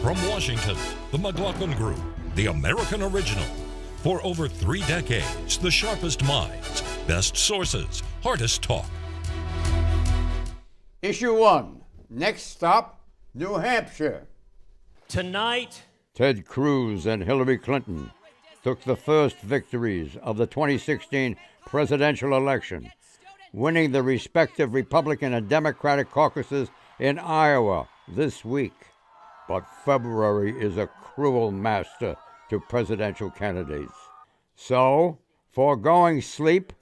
From Washington, the McLaughlin Group, the American original. For over 3 decades, the sharpest minds, best sources, hardest talk. Issue 1. Next stop, New Hampshire. Tonight, Ted Cruz and Hillary Clinton took the first victories of the 2016 presidential election, winning the respective Republican and Democratic caucuses in Iowa this week. But February is a cruel master to presidential candidates. So, foregoing sleep,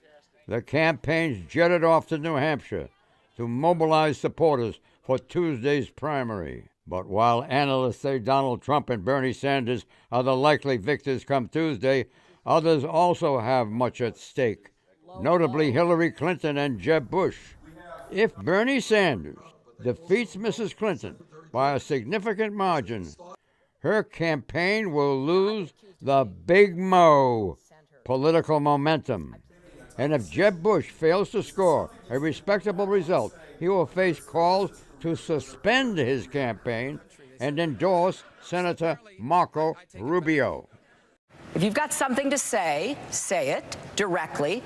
the campaigns jetted off to New Hampshire to mobilize supporters for Tuesday's primary. But while analysts say Donald Trump and Bernie Sanders are the likely victors come Tuesday, others also have much at stake, notably Hillary Clinton and Jeb Bush. If Bernie Sanders defeats Mrs. Clinton by a significant margin, her campaign will lose the Big Mo, political momentum. And if Jeb Bush fails to score a respectable result, he will face calls to suspend his campaign and endorse Senator Marco Rubio. If you've got something to say it directly.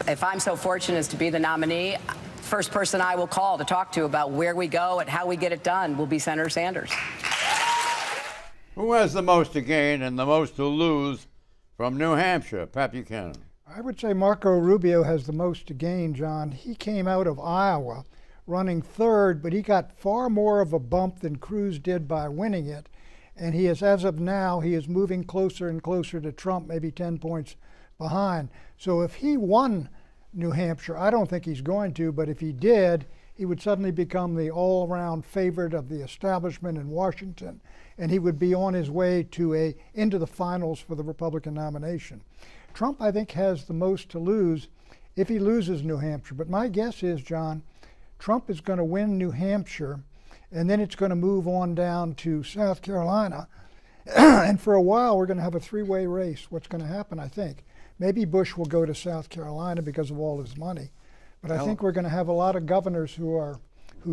If I'm so fortunate as to be the nominee, first person I will call to talk to about where we go and how we get it done will be Senator Sanders. Who has the most to gain and the most to lose from New Hampshire? Pat Buchanan. I would say Marco Rubio has the most to gain, John. He came out of Iowa running third, but he got far more of a bump than Cruz did by winning it. And he is, as of now, he is moving closer and closer to Trump, maybe 10 points behind. So if he won New Hampshire, I don't think he's going to, but if he did, he would suddenly become the all-around favorite of the establishment in Washington, and he would be on his way to into the finals for the Republican nomination. Trump, I think, has the most to lose if he loses New Hampshire. But my guess is, John, Trump is going to win New Hampshire, and then it's going to move on down to South Carolina. And for a while, we're going to have a three-way race. What's going to happen, I think? Maybe Bush will go to South Carolina because of all his money. But I think we're going to have a lot of governors who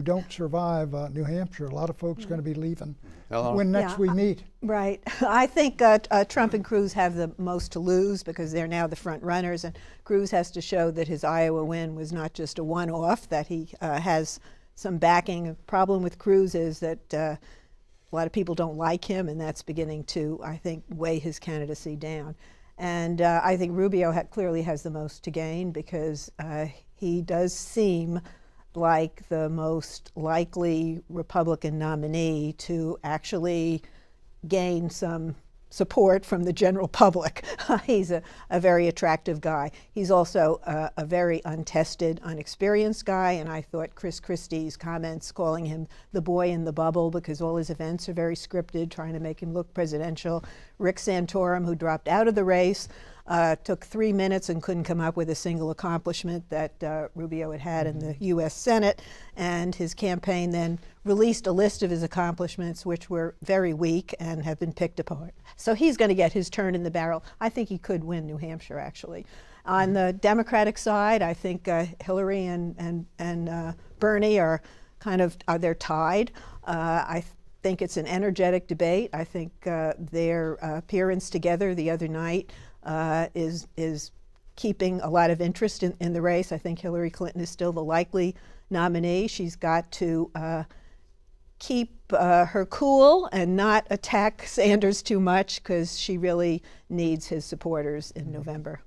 don't survive New Hampshire. A lot of folks going to be leaving when next we meet. Right. I think Trump and Cruz have the most to lose because they're now the front runners, and Cruz has to show that his Iowa win was not just a one-off, that he has some backing. The problem with Cruz is that a lot of people don't like him, and that's beginning to, I think, weigh his candidacy down. And I think Rubio clearly has the most to gain because he does seem like the most likely Republican nominee to actually gain some support from the general public. He's a very attractive guy. He's also a very untested, unexperienced guy, and I thought Chris Christie's comments calling him the boy in the bubble because all his events are very scripted, trying to make him look presidential. Rick Santorum, who dropped out of the race, took 3 minutes and couldn't come up with a single accomplishment that Rubio had in the U.S. Senate, and his campaign then released a list of his accomplishments which were very weak and have been picked apart. So he's going to get his turn in the barrel. I think he could win New Hampshire, actually. On the Democratic side, I think Hillary and Bernie are they're tied. I think it's an energetic debate. I think their appearance together the other night is keeping a lot of interest in the race. I think Hillary Clinton is still the likely nominee. She's got to keep her cool and not attack Sanders too much because she really needs his supporters in November.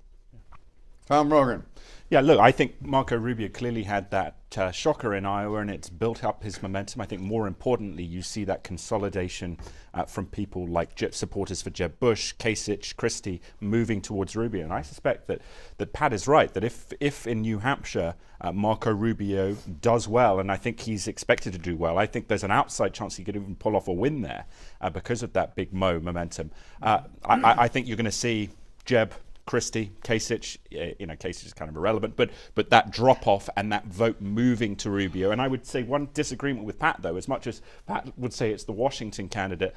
Tom Rogan. Yeah, look, I think Marco Rubio clearly had that shocker in Iowa, and it's built up his momentum. I think more importantly, you see that consolidation from people like supporters for Jeb Bush, Kasich, Christie, moving towards Rubio. And I suspect that Pat is right, that if in New Hampshire Marco Rubio does well, and I think he's expected to do well, I think there's an outside chance he could even pull off a win there because of that big Mo momentum. I think you're going to see Jeb, Christie, Kasich, Kasich is kind of irrelevant, but that drop off and that vote moving to Rubio. And I would say one disagreement with Pat, though, as much as Pat would say it's the Washington candidate,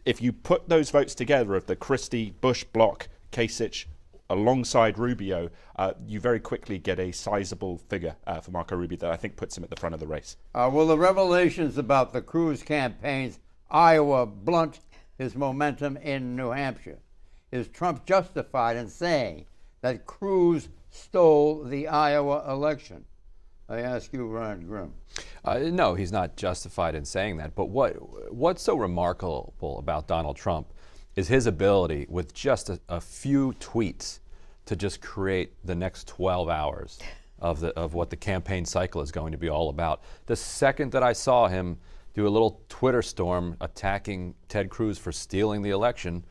if you put those votes together of the Christie, Bush block, Kasich, alongside Rubio, you very quickly get a sizable figure for Marco Rubio that I think puts him at the front of the race. Will the revelations about the Cruz campaign's Iowa blunt his momentum in New Hampshire? Is Trump justified in saying that Cruz stole the Iowa election? I ask you, Ron Grimm. No, he's not justified in saying that. But what's so remarkable about Donald Trump is his ability, with just a few tweets, to just create the next 12 hours of what the campaign cycle is going to be all about. The second that I saw him do a little Twitter storm attacking Ted Cruz for stealing the election,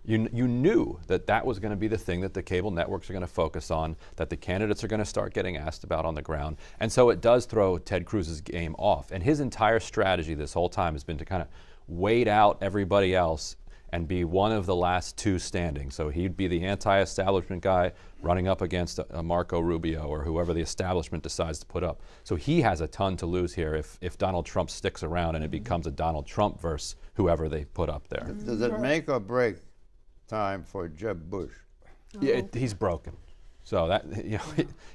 you knew that was going to be the thing that the cable networks are going to focus on, that the candidates are going to start getting asked about on the ground. And so it does throw Ted Cruz's game off. And his entire strategy this whole time has been to kind of wait out everybody else and be one of the last two standing. So he'd be the anti-establishment guy running up against Marco Rubio or whoever the establishment decides to put up. So he has a ton to lose here if Donald Trump sticks around and it becomes a Donald Trump versus whoever they put up there. Does it make or break time for Jeb Bush? Yeah, he's broken. So that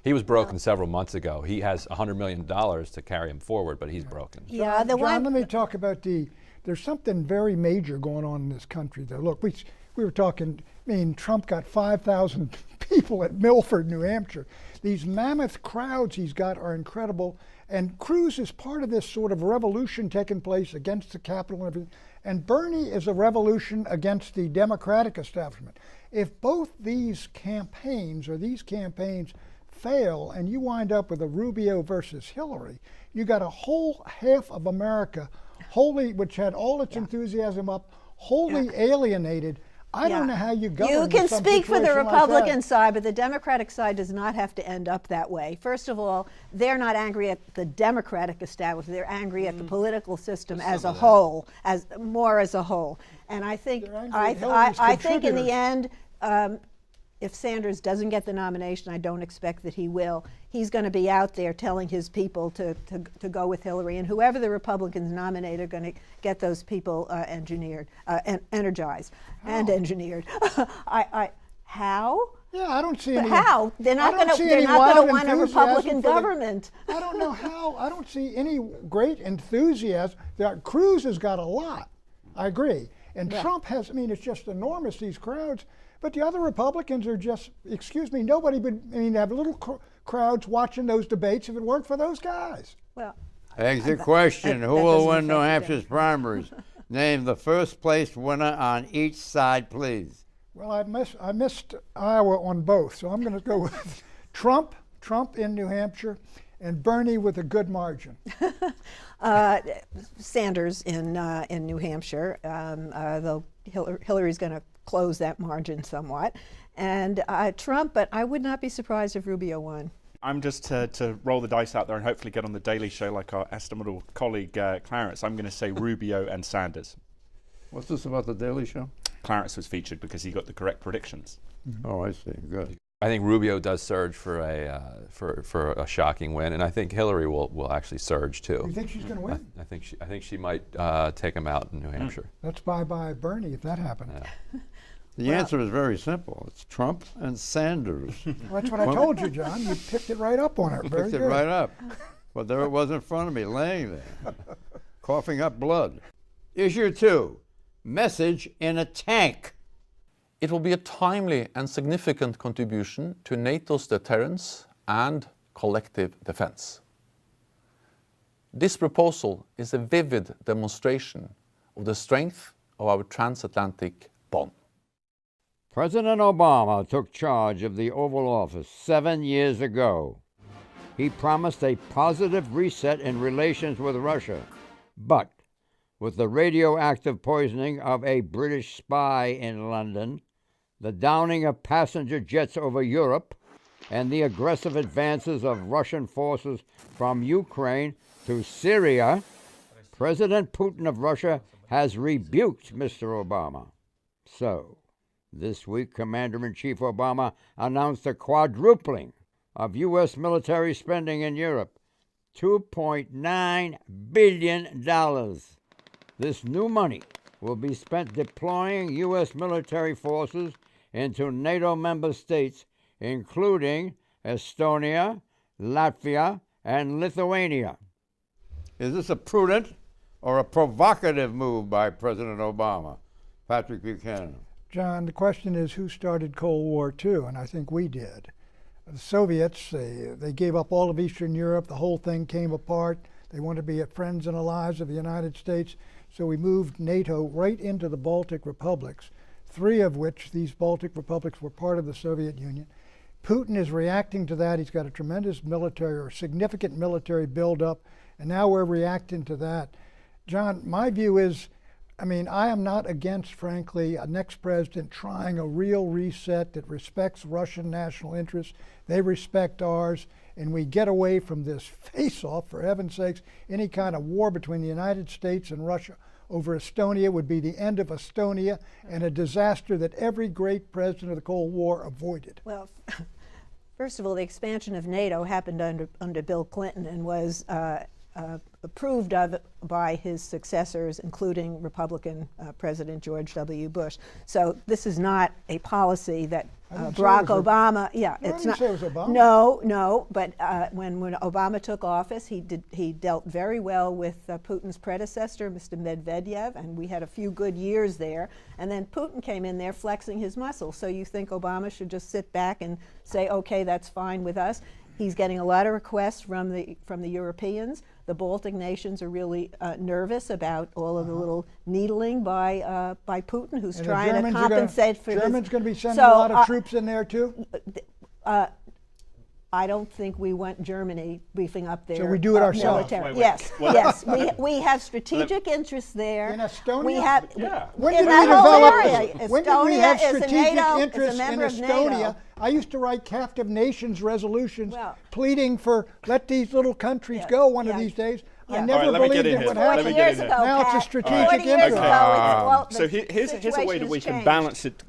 he was broken several months ago. He has $100 million to carry him forward, but he's broken. Yeah, John, let me talk about there's something very major going on in this country, though. Look, we were talking, Trump got 5,000 people at Milford, New Hampshire. These mammoth crowds he's got are incredible, and Cruz is part of this sort of revolution taking place against the Capitol and everything. And Bernie is a revolution against the Democratic establishment. If both these campaigns fail and you wind up with a Rubio versus Hillary, you got a whole half of America which had all its enthusiasm up, wholly alienated. I don't know how you govern. You can speak for the Republican like side, but the Democratic side does not have to end up that way. First of all, they're not angry at the Democratic establishment. They're angry at the political system as a whole, as a whole. And I think I think in the end, if Sanders doesn't get the nomination, I don't expect that he will. He's going to be out there telling his people to go with Hillary, and whoever the Republicans nominate are going to get those people energized and engineered. How? Yeah, I don't see any. How? They're not going to want a Republican government. I don't know how. I don't see any great enthusiasm. Cruz has got a lot. I agree. And Trump has, it's just enormous, these crowds. But the other Republicans are just, nobody would, have little crowds watching those debates if it weren't for those guys. Well, exit question. Who will win New Hampshire's primaries? Name the first place winner on each side, please. Well, I missed Iowa on both, so I'm going to go with Trump in New Hampshire, and Bernie with a good margin. Sanders in New Hampshire, though Hillary's going to close that margin somewhat, and Trump, but I would not be surprised if Rubio won. I'm just to roll the dice out there and hopefully get on the Daily Show like our estimable colleague Clarence. I'm going to say Rubio and Sanders. What's this about the Daily Show? Clarence was featured because he got the correct predictions. Oh, I see. Good. I think Rubio does surge for a shocking win, and I think Hillary will actually surge too. You think she's going to win? I think she might take him out in New Hampshire. That's bye-bye Bernie if that happened. Yeah. The answer is very simple. It's Trump and Sanders. Well, that's what I told you, John. You picked it right up on it. Very picked good. it right up. Well, there it was in front of me, laying there, coughing up blood. Issue 2, message in a tank. It will be a timely and significant contribution to NATO's deterrence and collective defense. This proposal is a vivid demonstration of the strength of our transatlantic bond. President Obama took charge of the Oval Office 7 years ago. He promised a positive reset in relations with Russia, but with the radioactive poisoning of a British spy in London, the downing of passenger jets over Europe, and the aggressive advances of Russian forces from Ukraine to Syria, President Putin of Russia has rebuked Mr. Obama. So, this week, Commander-in-Chief Obama announced a quadrupling of U.S. military spending in Europe, $2.9 billion. This new money will be spent deploying U.S. military forces into NATO member states, including Estonia, Latvia, and Lithuania. Is this a prudent or a provocative move by President Obama? Patrick Buchanan. John, the question is who started Cold War II, and I think we did. The Soviets, they gave up all of Eastern Europe. The whole thing came apart. They wanted to be friends and allies of the United States. So we moved NATO right into the Baltic republics, 3 of which, these Baltic republics, were part of the Soviet Union. Putin is reacting to that. He's got a tremendous military or significant military buildup, and now we're reacting to that. John, my view is, I am not against, frankly, a next president trying a real reset that respects Russian national interests. They respect ours, and we get away from this face-off, for heaven's sakes. Any kind of war between the United States and Russia over Estonia would be the end of Estonia and a disaster that every great president of the Cold War avoided. Well, first of all, the expansion of NATO happened under Bill Clinton and was approved of by his successors, including Republican President George W. Bush. So this is not a policy that Barack Obama. It's not. Say it was Obama. No. But when Obama took office, he dealt very well with Putin's predecessor, Mr. Medvedev, and we had a few good years there. And then Putin came in there flexing his muscles. So you think Obama should just sit back and say, "Okay, that's fine with us"? He's getting a lot of requests from the Europeans. The Baltic nations are really nervous about all of the little needling by Putin, who's and trying to compensate for Germans going to be sending a lot of troops in there too? I don't think we want Germany beefing up their so we do it ourselves. Military. Yes. We have strategic interests there. In Estonia? We have. When did we have strategic interests in Estonia? I used to write captive nations resolutions pleading for let these little countries go one of these days. I never believed it would happen. 40 years ago, now Pat, it's a strategic interest. So here's a way that we can balance it.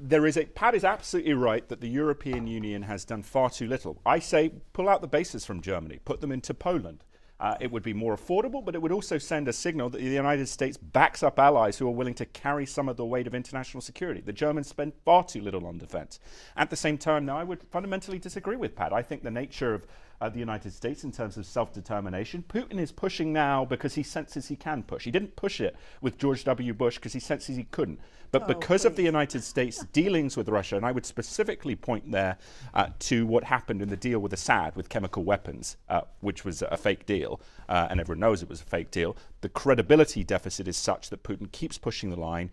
Pat is absolutely right that the European Union has done far too little. I say pull out the bases from Germany, put them into Poland. It would be more affordable, but it would also send a signal that the United States backs up allies who are willing to carry some of the weight of international security. The Germans spend far too little on defense. At the same time, now, I would fundamentally disagree with Pat. I think the nature of the United States in terms of self-determination, Putin is pushing now because he senses he can push. He didn't push it with George W. Bush because he senses he couldn't. But because of the United States' dealings with Russia, and I would specifically point there to what happened in the deal with Assad with chemical weapons, which was a fake deal, and everyone knows it was a fake deal, the credibility deficit is such that Putin keeps pushing the line.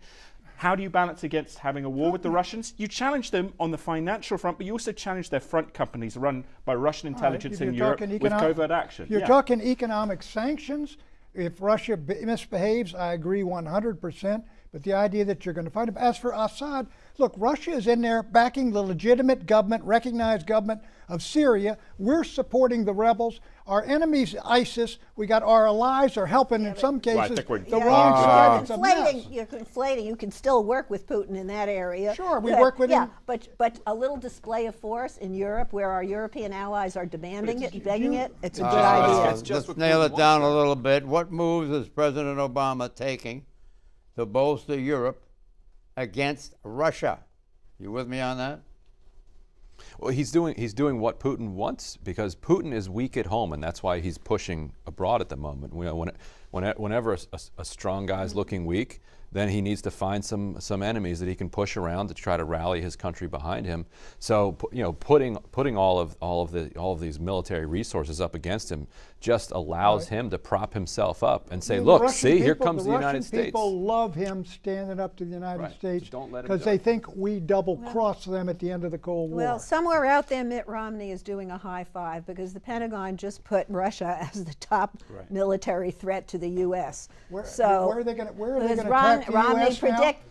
How do you balance against having a war with the Russians? You challenge them on the financial front, but you also challenge their front companies run by Russian intelligence in Europe with covert action. You're talking economic sanctions. If Russia misbehaves, I agree 100%. But the idea that you're going to fight him. As for Assad, look, Russia is in there backing the legitimate government, recognized government of Syria. We're supporting the rebels. Our enemies, ISIS, we got our allies are helping in some cases the wrong side. It's a mess. You're conflating. You can still work with Putin in that area. Sure, we work with him. But a little display of force in Europe where our European allies are demanding it, begging it, it's a good idea. Let's nail it down a little bit. What moves is President Obama taking to bolster Europe against Russia? You with me on that? Well, he's doing what Putin wants, because Putin is weak at home, and that's why he's pushing abroad at the moment. Whenever a strong guy's looking weak, then he needs to find some enemies that he can push around to try to rally his country behind him. So putting all of these military resources up against him just allows him to prop himself up and say, look, see, here comes the United States. People love him standing up to the United States because they think we double-cross them at the end of the Cold War. Well, somewhere out there, Mitt Romney is doing a high five because the Pentagon just put Russia as the top military threat to the U.S. Where are they going to attack the U.S.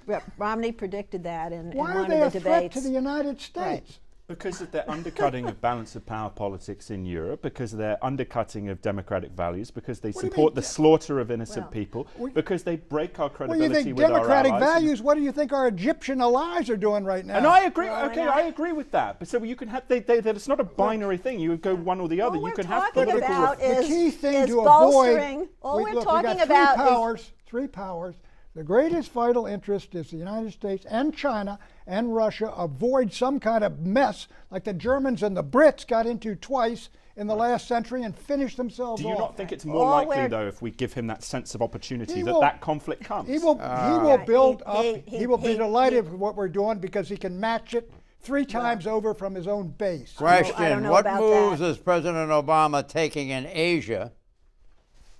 now? Romney predicted that in one of the debates. Why are they a threat to the United States? Right. Because of their undercutting of balance of power politics in Europe, because of their undercutting of democratic values, because they support the slaughter of innocent people, because they break our credibility with our allies. Well, you think democratic values, what do you think our Egyptian allies are doing right now? And I agree, I agree with that. But so you can have, it's not a binary thing. You go one or the other. You can have political... The key thing to avoid... We're talking about three powers. The greatest vital interest is the United States and China and Russia avoid some kind of mess like the Germans and the Brits got into twice in the last century and finish themselves Do you off. not think it's more likely, though, if we give him that sense of opportunity, that conflict comes? He will build up. He will be delighted with what we're doing because he can match it 3 times over from his own base. Question, what moves is President Obama taking in Asia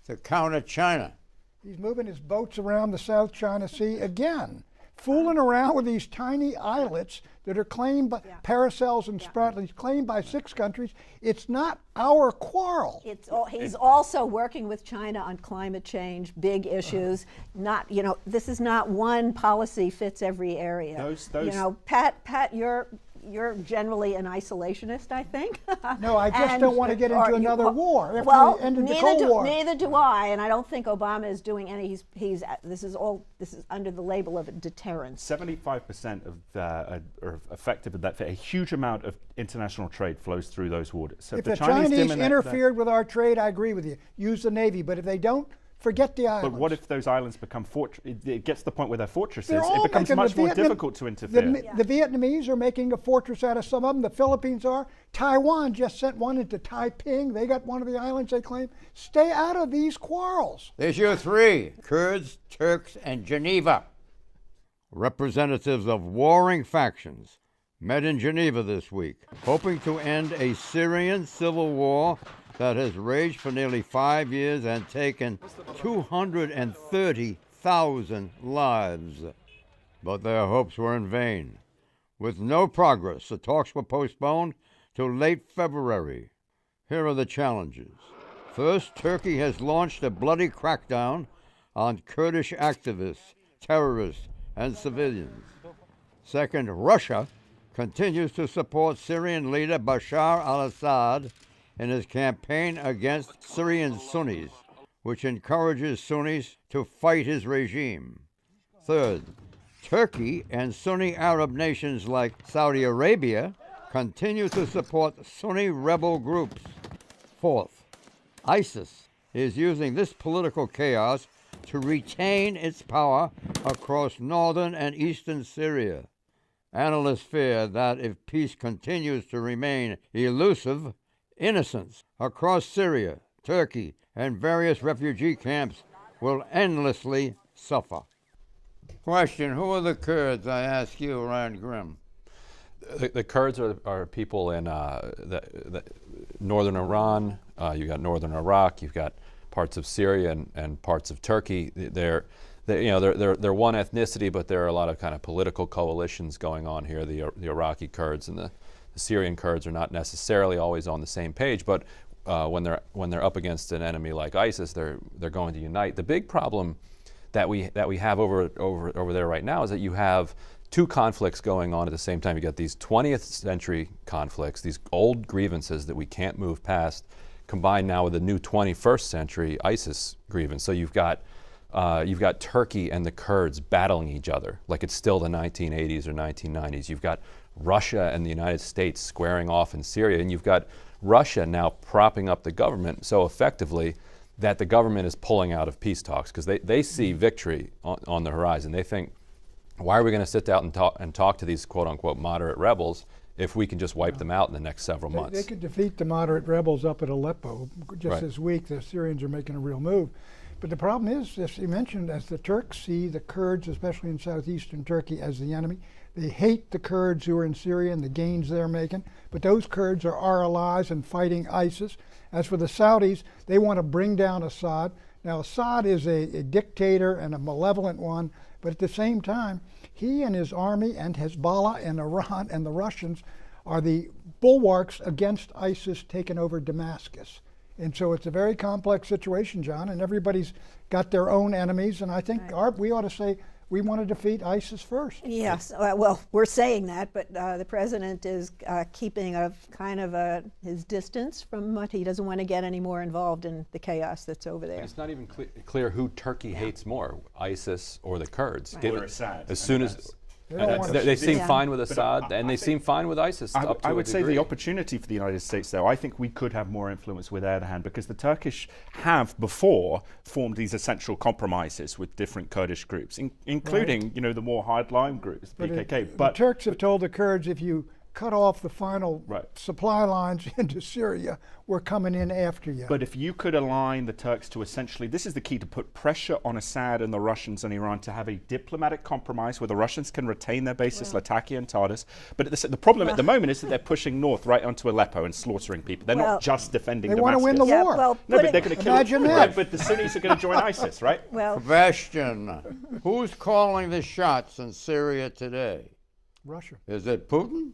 to counter China? He's moving his boats around the South China Sea again, fooling around with these tiny islets that are claimed by Paracels and Spratlys, claimed by 6 countries. It's not our quarrel. He's also working with China on climate change, big issues. Not, this is not one policy fits every area. Pat, you're generally an isolationist, I think. No, I just don't want to get into another war. After Well, we ended the Cold War. Neither do I, and I don't think Obama is doing any. This is under the label of deterrence. 75% are effective at that. A huge amount of international trade flows through those waters. So if the Chinese interfered with our trade, I agree with you. Use the Navy, but if they don't, forget the islands. But what if those islands become it gets to the point where they're fortresses? It becomes much more difficult to interfere. The Vietnamese are making a fortress out of some of them. The Philippines are. Taiwan just sent one into Taiping. They got one of the islands they claim. Stay out of these quarrels. Issue 3, Kurds, Turks, and Geneva. Representatives of warring factions met in Geneva this week, hoping to end a Syrian civil war that has raged for nearly 5 years and taken 230,000 lives. But their hopes were in vain. With no progress, the talks were postponed to late February. Here are the challenges. First, Turkey has launched a bloody crackdown on Kurdish activists, terrorists, and civilians. Second, Russia continues to support Syrian leader Bashar al-Assad in his campaign against Syrian Sunnis, which encourages Sunnis to fight his regime. Third, Turkey and Sunni Arab nations like Saudi Arabia continue to support Sunni rebel groups. Fourth, ISIS is using this political chaos to retain its power across northern and eastern Syria. Analysts fear that if peace continues to remain elusive, innocents across Syria, Turkey, and various refugee camps will endlessly suffer. Question, who are the Kurds, I ask you, Ryan Grimm? The Kurds are people in the northern Iran, you've got northern Iraq, you've got parts of Syria and parts of Turkey. They're one ethnicity, but there are a lot of kind of political coalitions going on here. The Iraqi Kurds and the Syrian Kurds are not necessarily always on the same page, but when they're up against an enemy like ISIS, they're going to unite. The big problem that we have over there right now is that you have 2 conflicts going on at the same time. You got these 20th century conflicts, these old grievances that we can't move past, combined now with a new 21st century ISIS grievance. So you've got Turkey and the Kurds battling each other like it's still the 1980s or 1990s. You've got Russia and the United States squaring off in Syria, and you've got Russia now propping up the government so effectively that the government is pulling out of peace talks because they see victory on the horizon. They think, why are we going to sit down and talk to these quote-unquote moderate rebels if we can just wipe them out in the next several months? They could defeat the moderate rebels up at Aleppo just this week. The Syrians are making a real move. But the problem is, as you mentioned, as the Turks see the Kurds, especially in southeastern Turkey, as the enemy, they hate the Kurds who are in Syria and the gains they're making. But those Kurds are our allies in fighting ISIS. As for the Saudis, they want to bring down Assad. Now, Assad is a dictator and a malevolent one, but at the same time, he and his army and Hezbollah and Iran and the Russians are the bulwarks against ISIS taking over Damascus. And so it's a very complex situation, John, and everybody's got their own enemies, and I think we ought to say we want to defeat ISIS first. Yes, well, we're saying that, but the president is keeping his distance from what he doesn't want to get any more involved in the chaos that's over there. It's not even clear who Turkey hates more, ISIS or the Kurds. Right. Or Assad. As soon as they seem fine with Assad, and they seem fine with ISIS. I would say the opportunity for the United States, though, I think we could have more influence with Erdogan because the Turkish have before formed these essential compromises with different Kurdish groups, including the more hardline groups, PKK. But the Turks have told the Kurds, if you cut off the final Right. supply lines into Syria, we're coming in after you. But if you could align the Turks to essentially, this is the key, to put pressure on Assad and the Russians and Iran to have a diplomatic compromise where the Russians can retain their bases, Latakia and Tartus. But the problem at the moment is that they're pushing north right onto Aleppo and slaughtering people. They're not just defending they Damascus. want to win the war. Well, No, but they're going to kill. Imagine that. Right, but the Sunnis are going to join ISIS, right? Well, Question: who's calling the shots in Syria today? Russia. Is it Putin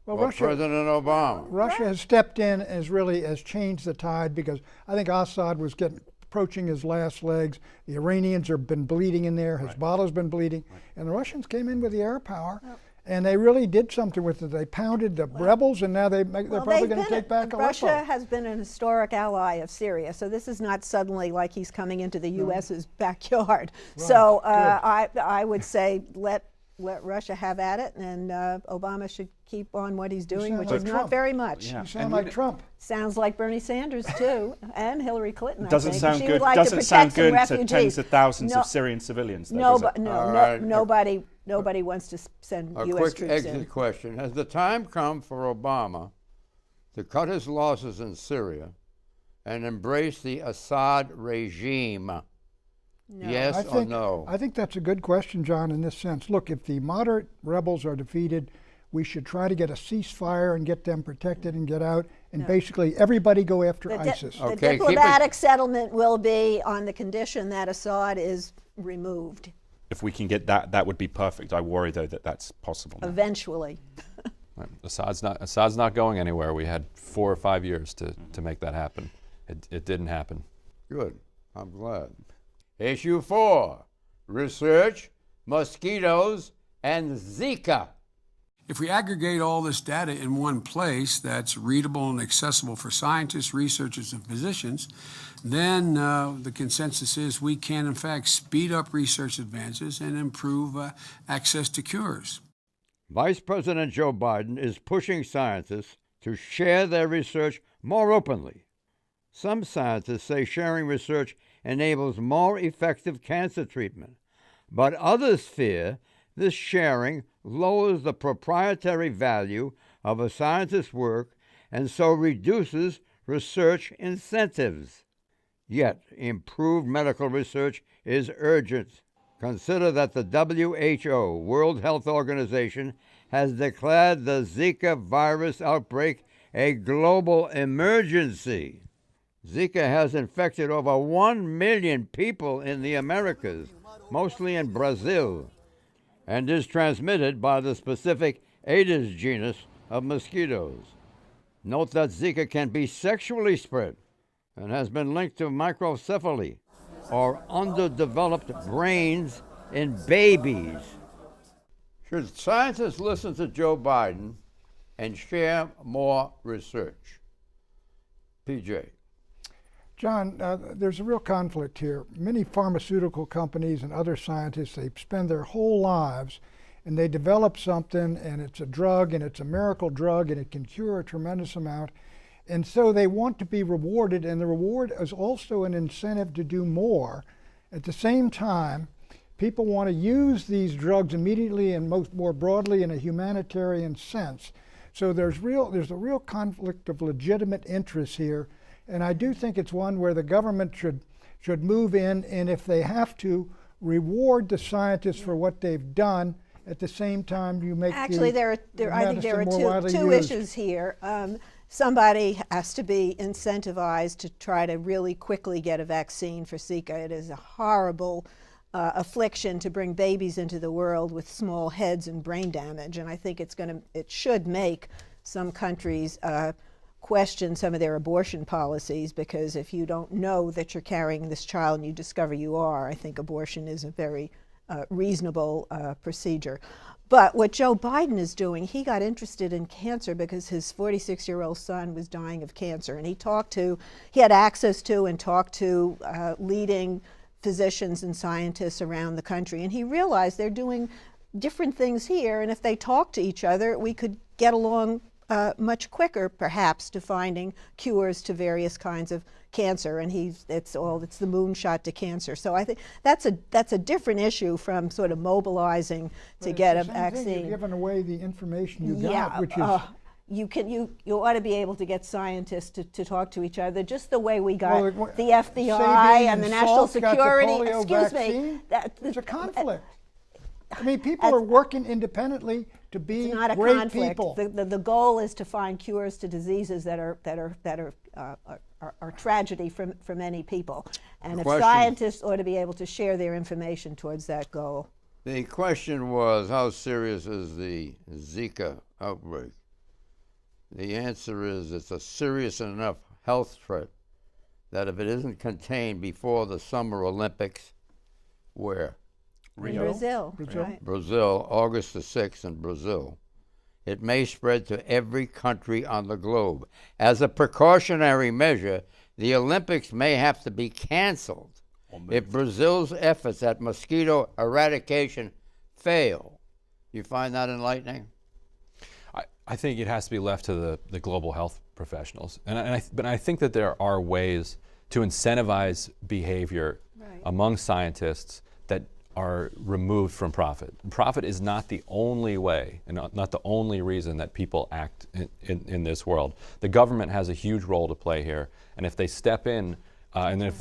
Well, or President Obama? Russia has stepped in has changed the tide, because I think Assad was approaching his last legs. The Iranians have been bleeding in there. Hezbollah's been bleeding. And the Russians came in with the air power, and they really did something with it. They pounded the rebels, and now they're probably going to take back Aleppo. Russia has been an historic ally of Syria, so this is not suddenly like he's coming into the U.S.'s backyard. Right. So I would say let Russia have at it, and Obama should keep on what he's doing, which is not very much. You sound like Trump. Sounds like Bernie Sanders too, and Hillary Clinton. Doesn't I think. sound She good. would like Doesn't to sound protect some good to refugees. tens of thousands No, of Syrian civilians. Though, does it? Nobody wants to send A U.S. quick troops exit in. question: has the time come for Obama to cut his losses in Syria and embrace the Assad regime? No. Yes or no? I think that's a good question, John, in this sense. Look, if the moderate rebels are defeated, we should try to get a ceasefire and get them protected and get out, and basically everybody go after ISIS. The Okay, keep it- diplomatic settlement will be on the condition that Assad is removed If we can get that, that would be perfect. I worry, though, that that's possible. now. eventually. Right. Assad's not going anywhere. We had 4 or 5 years to make that happen. It didn't happen. Good. I'm glad. Issue 4: research, mosquitoes, and Zika. If we aggregate all this data in one place that's readable and accessible for scientists, researchers, and physicians, then the consensus is we can, in fact, speed up research advances and improve access to cures. Vice President Joe Biden is pushing scientists to share their research more openly. Some scientists say sharing research enables more effective cancer treatment, but others fear this sharing lowers the proprietary value of a scientist's work and so reduces research incentives. Yet, improved medical research is urgent. Consider that the WHO, World Health Organization, has declared the Zika virus outbreak a global emergency. Zika has infected over 1 million people in the Americas, mostly in Brazil, and is transmitted by the specific Aedes genus of mosquitoes. Note that Zika can be sexually spread and has been linked to microcephaly, or underdeveloped brains in babies. Should scientists listen to Joe Biden and share more research? PJ. John, there's a real conflict here. Many pharmaceutical companies and other scientists, they spend their whole lives and they develop something, and it's a drug, and it's a miracle drug, and it can cure a tremendous amount. And so they want to be rewarded, and the reward is also an incentive to do more. At the same time, people want to use these drugs immediately and more broadly in a humanitarian sense. So there's a real conflict of legitimate interests here. And I do think it's one where the government should move in, and if they have to, reward the scientists for what they've done. At the same time, you make I think there are two issues here. Somebody has to be incentivized to try to really quickly get a vaccine for Zika. It is a horrible affliction to bring babies into the world with small heads and brain damage, and I think it should make some countries question some of their abortion policies, because if you don't know that you're carrying this child and you discover you are, I think abortion is a very reasonable procedure. But what Joe Biden is doing, he got interested in cancer because his 46-year-old son was dying of cancer, and he had access to and talked to leading physicians and scientists around the country, and he realized they're doing different things here, and if they talk to each other, we could get along much quicker, perhaps, to finding cures to various kinds of cancer, and it's the moonshot to cancer. So I think that's a different issue from sort of mobilizing to get a vaccine. You're giving away the information you got, which is. You ought to be able to get scientists to talk to each other, just the way we got the FBI Sabine and the National Salk got the Security. polio Excuse vaccine. me. There's a conflict. I mean, people are working independently to be It's not a great conflict. people. The goal is to find cures to diseases that are tragedy for many people, and if scientists ought to be able to share their information towards that goal. The question was, how serious is the Zika outbreak? The answer is it's a serious enough health threat that if it isn't contained before the Summer Olympics, where? In Brazil. Right. Brazil, August the 6th in Brazil, it may spread to every country on the globe. As a precautionary measure, the Olympics may have to be canceled if Brazil's efforts at mosquito eradication fail. You find that enlightening? I think it has to be left to the global health professionals. But I think that there are ways to incentivize behavior among scientists that are removed from profit. Profit is not the only way and not the only reason that people act in this world. The government has a huge role to play here, and if they step in, and if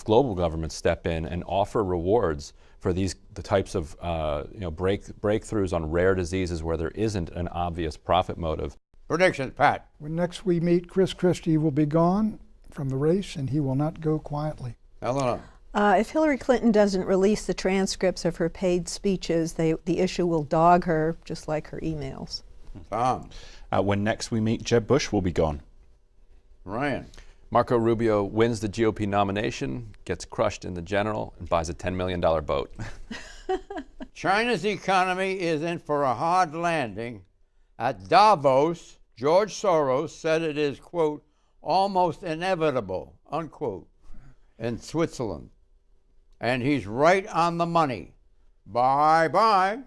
global governments step in and offer rewards for the types of breakthroughs on rare diseases where there isn't an obvious profit motive. Predictions, Pat. When next we meet, Chris Christie will be gone from the race, and he will not go quietly. Eleanor. If Hillary Clinton doesn't release the transcripts of her paid speeches, the issue will dog her, just like her emails. Tom. When next we meet, Jeb Bush will be gone. Ryan. Marco Rubio wins the GOP nomination, gets crushed in the general, and buys a $10 million boat. China's economy is in for a hard landing. At Davos, George Soros said it is, quote, almost inevitable, unquote, in Switzerland. And he's right on the money. Bye-bye.